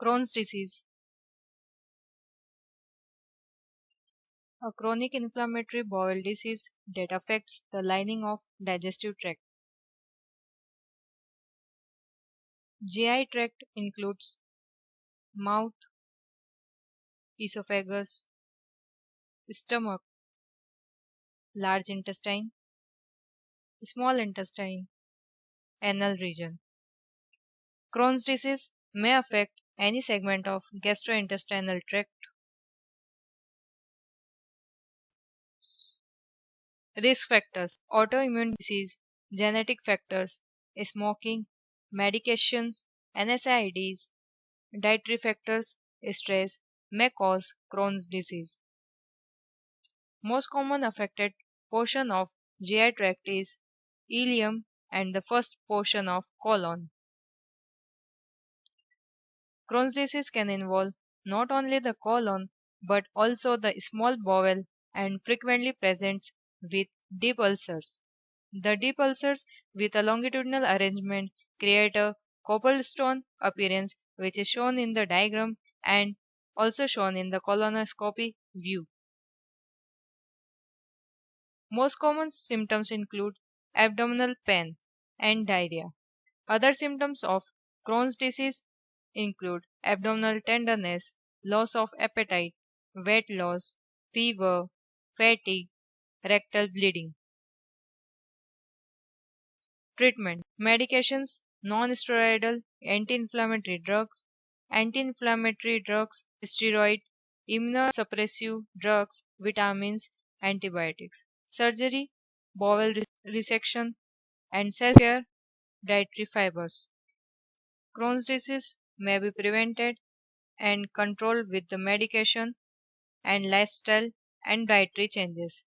Crohn's disease, a chronic inflammatory bowel disease that affects the lining of digestive tract. GI tract includes mouth, esophagus, stomach, large intestine, small intestine, anal region. Crohn's disease may affect any segment of gastrointestinal tract. Risk factors: autoimmune disease, genetic factors, smoking, medications, NSAIDs, dietary factors, stress may cause Crohn's disease. Most common affected portion of GI tract is ileum and the first portion of colon. Crohn's disease can involve not only the colon but also the small bowel and frequently presents with deep ulcers. The deep ulcers with a longitudinal arrangement create a cobblestone appearance which is shown in the diagram and also shown in the colonoscopy view. Most common symptoms include abdominal pain and diarrhea. Other symptoms of Crohn's disease include abdominal tenderness, loss of appetite, weight loss, fever, fatigue, rectal bleeding. Treatment: medications, non-steroidal anti-inflammatory drugs, steroid, immunosuppressive drugs, vitamins, antibiotics. Surgery, bowel resection, and self-care, dietary fibers. Crohn's disease may be prevented and controlled with the medication and lifestyle and dietary changes.